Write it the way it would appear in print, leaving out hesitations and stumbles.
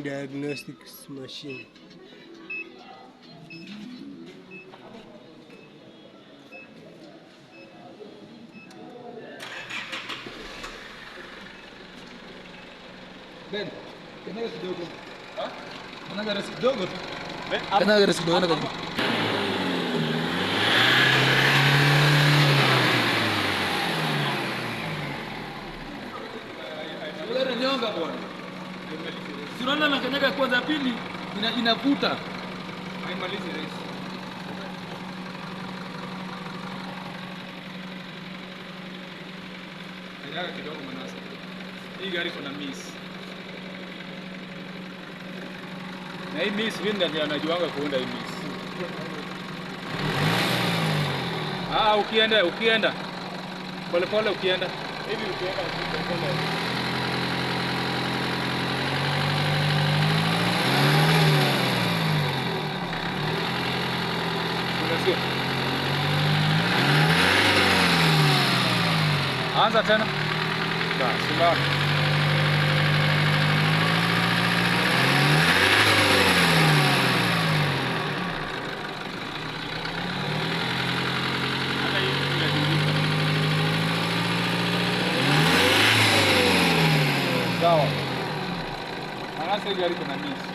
Diagnostics machine. Ben, kenapa kidogo? Kenapa kidogo? Kenapa kidogo na kaji? Wewe nyonga bwana. Tunaona na kanyaga kwanza pili inavuta. Haimalizi race. Kanyaga kidogo manasa. Hii gari kuna miss. Na hii miss Winda ndiye anajuanga kuunda hii miss. Ukienda. Pole ukienda. Hivi ukienda pole. Anza tena. Simama. Sawa. Anasa gari kuna miss.